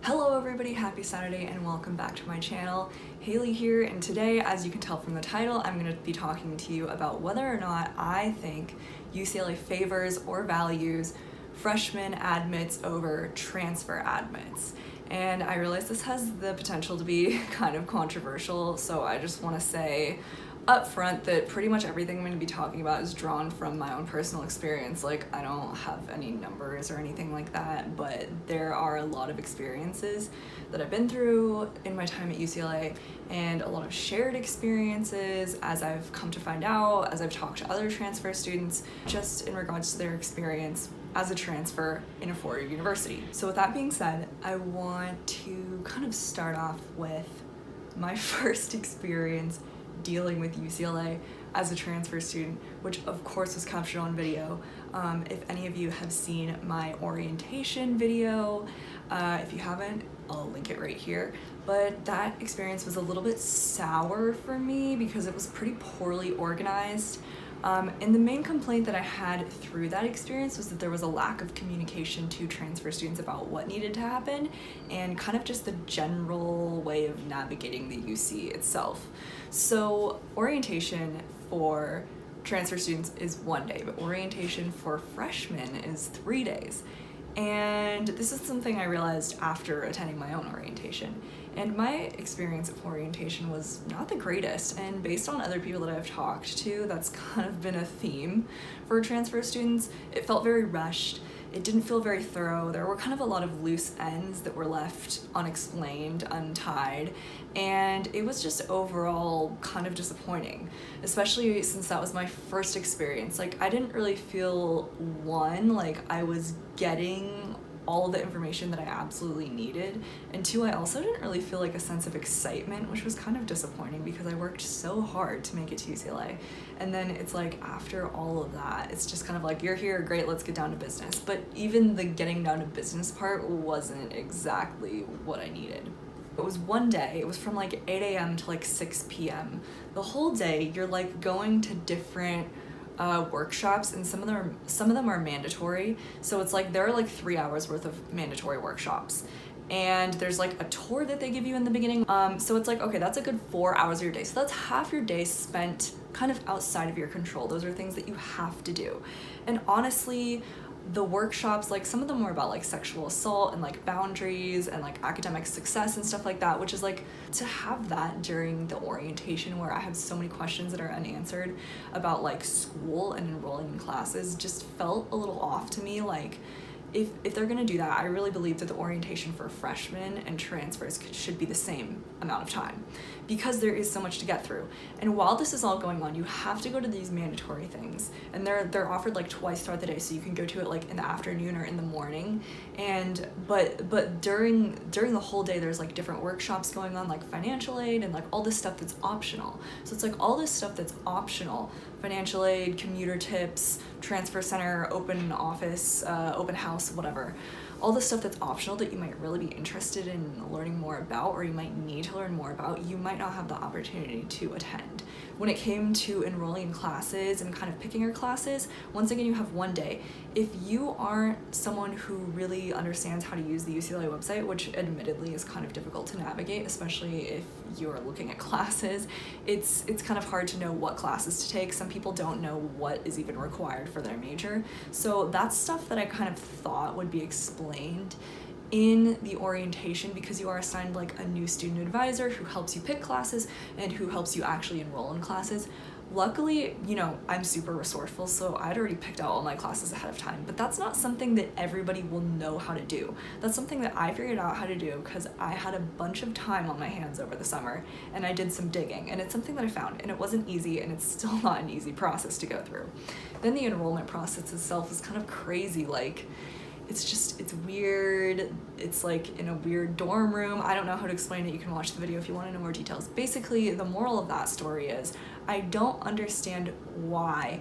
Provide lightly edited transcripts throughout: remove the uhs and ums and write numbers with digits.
Hello everybody, happy Saturday and welcome back to my channel. Hailey here, and today, as you can tell from the title, I'm going to be talking to you about whether or not I think UCLA favors or values freshman admits over transfer admits. And I realize this has the potential to be kind of controversial, so I just want to say up front that pretty much everything I'm going to be talking about is drawn from my own personal experience. Like, I don't have any numbers or anything like that, but there are a lot of experiences that I've been through in my time at UCLA and a lot of shared experiences as I've come to find out, as I've talked to other transfer students, just in regards to their experience as a transfer in a four-year university. So with that being said, I want to kind of start off with my first experience dealing with UCLA as a transfer student, which of course was captured on video. If any of you have seen my orientation video, if you haven't, I'll link it right here. But that experience was a little bit sour for me because it was pretty poorly organized. And the main complaint that I had through that experience was that there was a lack of communication to transfer students about what needed to happen and kind of just the general way of navigating the UC itself. So orientation for transfer students is 1 day, but orientation for freshmen is 3 days. And this is something I realized after attending my own orientation. And my experience of orientation was not the greatest, and based on other people that I've talked to, that's kind of been a theme for transfer students. It felt very rushed. It didn't feel very thorough. There were kind of a lot of loose ends that were left unexplained, untied, and it was just overall kind of disappointing, especially since that was my first experience. Like, I didn't really feel, one, like I was getting all the information that I absolutely needed, and two, I also didn't really feel like a sense of excitement, which was kind of disappointing because I worked so hard to make it to UCLA. And then it's like, after all of that, it's just kind of like, you're here, great, let's get down to business. But even the getting down to business part wasn't exactly what I needed. It was 1 day, it was from like 8 a.m. to like 6 p.m. The whole day, you're like going to different workshops, and some of them are mandatory. So it's like there are like 3 hours worth of mandatory workshops, and there's like a tour that they give you in the beginning. So it's like, okay, that's a good 4 hours of your day. So that's half your day spent kind of outside of your control. Those are things that you have to do. And honestly, the workshops, like some of them were about like sexual assault and like boundaries and like academic success and stuff like that, which is like, to have that during the orientation where I have so many questions that are unanswered about like school and enrolling in classes just felt a little off to me. Like, if they're gonna do that, I really believe that the orientation for freshmen and transfers should be the same amount of time, because there is so much to get through. And while this is all going on, you have to go to these mandatory things, and they're offered like twice throughout the day, so you can go to it like in the afternoon or in the morning. And but during the whole day, there's like different workshops going on, like financial aid and like all this stuff that's optional. So it's like all this stuff that's optional: financial aid, commuter tips, transfer center, open office, open house, whatever. All the stuff that's optional that you might really be interested in learning more about, or you might need to learn more about, you might not have the opportunity to attend. When it came to enrolling in classes and kind of picking your classes, once again, you have 1 day. If you aren't someone who really understands how to use the UCLA website, which admittedly is kind of difficult to navigate, especially if you're looking at classes, it's kind of hard to know what classes to take. Some people don't know what is even required for their major. So that's stuff that I kind of thought would be explained in the orientation, because you are assigned like a new student advisor who helps you pick classes and who helps you actually enroll in classes. Luckily, you know, I'm super resourceful, so I'd already picked out all my classes ahead of time, but that's not something that everybody will know how to do. That's something that I figured out how to do because I had a bunch of time on my hands over the summer, and I did some digging, and it's something that I found, and it wasn't easy, and it's still not an easy process to go through. Then the enrollment process itself is kind of crazy. Like, it's weird. It's like in a weird dorm room. I don't know how to explain it. You can watch the video if you want to know more details. Basically, the moral of that story is I don't understand why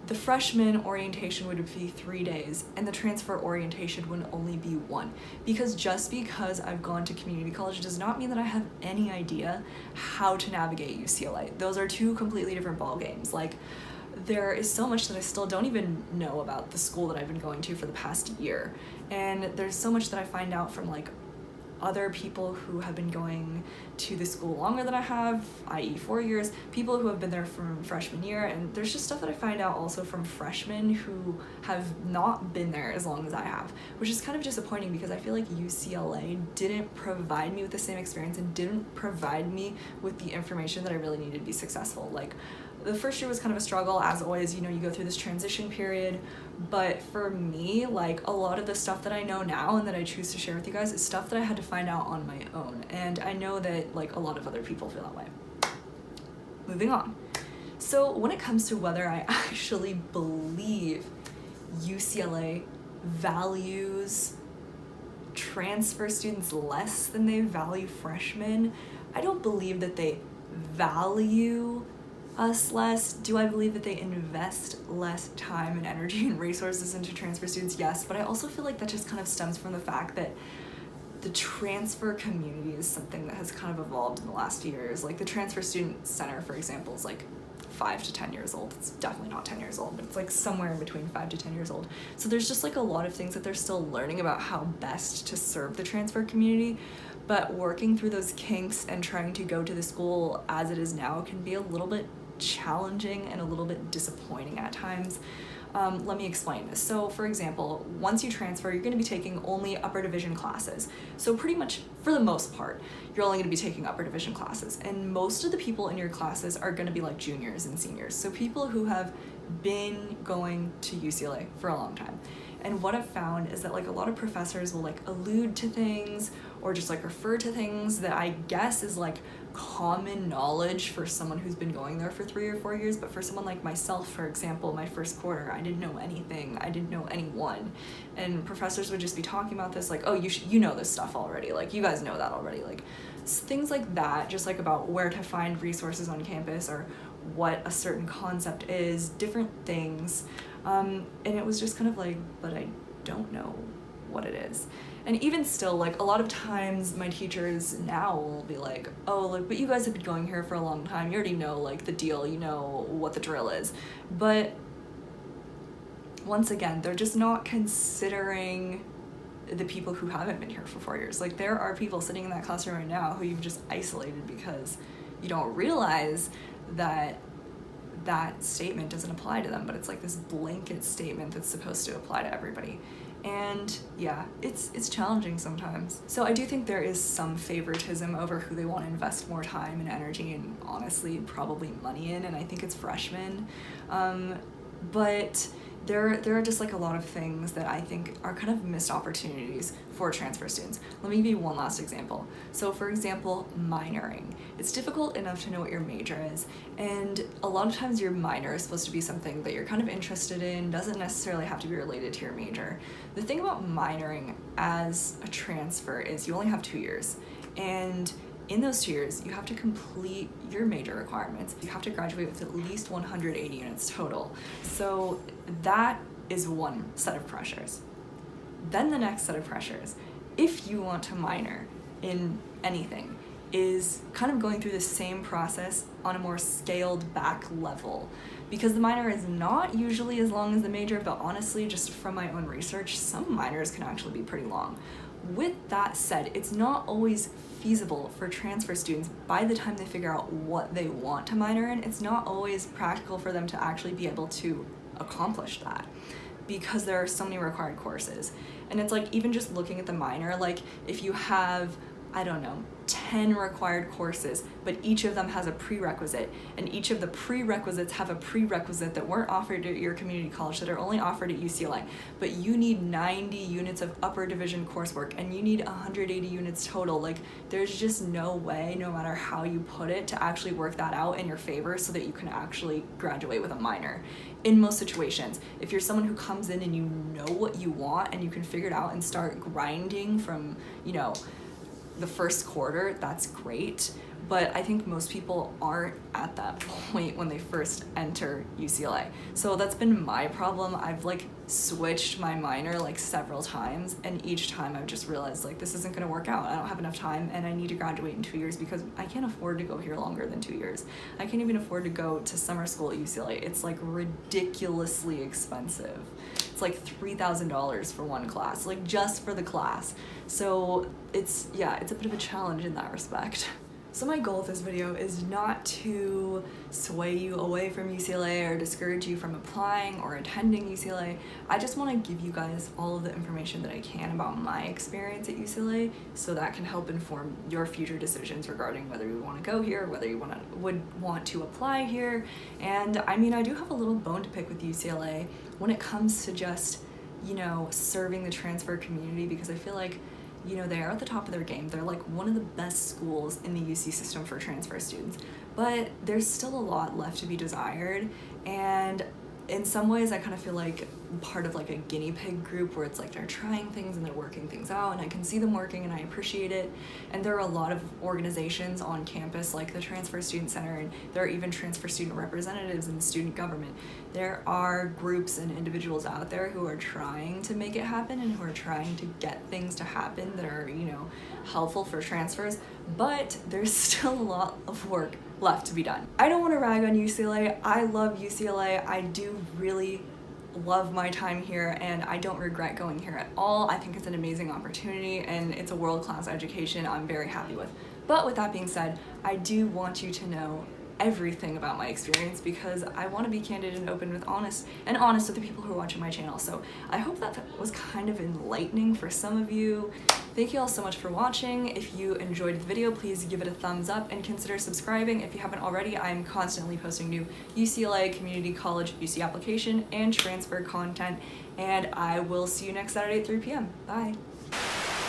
the freshman orientation would be 3 days and the transfer orientation would only be 1. Because just because I've gone to community college does not mean that I have any idea how to navigate UCLA. Those are two completely different ball games. Like, there is so much that I still don't even know about the school that I've been going to for the past year. And there's so much that I find out from like other people who have been going to the school longer than I have, i.e. 4 years, people who have been there from freshman year, and there's just stuff that I find out also from freshmen who have not been there as long as I have, which is kind of disappointing because I feel like UCLA didn't provide me with the same experience and didn't provide me with the information that I really needed to be successful. Like, the first year was kind of a struggle, as always, you know, you go through this transition period, but for me, like, a lot of the stuff that I know now and that I choose to share with you guys is stuff that I had to find out on my own, and I know that, like, a lot of other people feel that way. Moving on. So when it comes to whether I actually believe UCLA values transfer students less than they value freshmen, I don't believe that they value us less. Do I believe that they invest less time and energy and resources into transfer students? Yes, but I also feel like that just kind of stems from the fact that the transfer community is something that has kind of evolved in the last few years. Like, the Transfer Student Center, for example, is like 5 to 10 years old. It's definitely not 10 years old, but it's like somewhere in between 5 to 10 years old. So there's just like a lot of things that they're still learning about how best to serve the transfer community. But working through those kinks and trying to go to the school as it is now can be a little bit challenging and a little bit disappointing at times. Let me explain this. So, for example, once you transfer, you're going to be taking only upper division classes. So pretty much, for the most part, you're only going to be taking upper division classes. And most of the people in your classes are going to be like juniors and seniors. So people who have been going to UCLA for a long time. And what I've found is that, like, a lot of professors will, like, allude to things or just, like, refer to things that I guess is, like, common knowledge for someone who's been going there for 3 or 4 years. But for someone like myself, for example, my first quarter, I didn't know anything. I didn't know anyone. And professors would just be talking about this, like, oh, you know this stuff already. Like, you guys know that already. Like, things like that, just, like, about where to find resources on campus or what a certain concept is, different things. And it was just kind of like, but I don't know what it is. And even still, like, a lot of times my teachers now will be like, oh, like, but you guys have been going here for a long time. You already know, like, the deal. You know what the drill is. But once again, they're just not considering the people who haven't been here for 4 years. Like, there are people sitting in that classroom right now who you've just isolated because you don't realize that that statement doesn't apply to them, but it's like this blanket statement that's supposed to apply to everybody. And yeah, it's challenging sometimes. So I do think there is some favoritism over who they want to invest more time and energy and honestly probably money in, and I think it's freshmen. But there are just, like, a lot of things that I think are kind of missed opportunities for transfer students. Let me give you one last example. So, for example, minoring. It's difficult enough to know what your major is, and a lot of times your minor is supposed to be something that you're kind of interested in, doesn't necessarily have to be related to your major. The thing about minoring as a transfer is you only have 2 years, and in those 2 years, you have to complete your major requirements. You have to graduate with at least 180 units total. So that is one set of pressures. Then the next set of pressures, if you want to minor in anything, is kind of going through the same process on a more scaled back level. Because the minor is not usually as long as the major, but honestly, just from my own research, some minors can actually be pretty long. With that said, it's not always feasible for transfer students by the time they figure out what they want to minor in. It's not always practical for them to actually be able to accomplish that because there are so many required courses. And it's like, even just looking at the minor, like, if you have, I don't know, 10 required courses, but each of them has a prerequisite, and each of the prerequisites have a prerequisite that weren't offered at your community college, that are only offered at UCLA, but you need 90 units of upper division coursework, and you need 180 units total. Like, there's just no way, no matter how you put it, to actually work that out in your favor so that you can actually graduate with a minor. In most situations, if you're someone who comes in and you know what you want and you can figure it out and start grinding from, you know, the first quarter, that's great. but I think most people aren't at that point when they first enter UCLA. So that's been my problem. I've like switched my minor like several times, and each time I've just realized like this isn't gonna work out. I don't have enough time and I need to graduate in 2 years because I can't afford to go here longer than 2 years. I can't even afford to go to summer school at UCLA. It's like ridiculously expensive. It's like $3,000 for one class, like just for the class. So it's a bit of a challenge in that respect. So my goal with this video is not to sway you away from UCLA or discourage you from applying or attending UCLA. I just want to give you guys all of the information that I can about my experience at UCLA so that can help inform your future decisions regarding whether you want to go here, whether you would want to apply here. And I mean, I do have a little bone to pick with UCLA when it comes to just, you know, serving the transfer community, because I feel like, you know, they are at the top of their game. They're like one of the best schools in the UC system for transfer students, but there's still a lot left to be desired. And in some ways I kind of feel like part of like a guinea pig group where it's like they're trying things and they're working things out, and I can see them working and I appreciate it. And there are a lot of organizations on campus like the Transfer Student Center, and there are even transfer student representatives in the student government. There are groups and individuals out there who are trying to make it happen and who are trying to get things to happen that are, you know, helpful for transfers, but there's still a lot of work left to be done. I don't want to rag on UCLA. I love UCLA. I do really love my time here and I don't regret going here at all. I think it's an amazing opportunity and it's a world-class education I'm very happy with. But with that being said, I do want you to know everything about my experience because I want to be candid and open with honest with the people who are watching my channel. So I hope that was kind of enlightening for some of you. Thank you all so much for watching. If you enjoyed the video, please give it a thumbs up and consider subscribing if you haven't already. I'm constantly posting new UCLA, community college, UC application, and transfer content, and I will see you next Saturday at 3 p.m. Bye.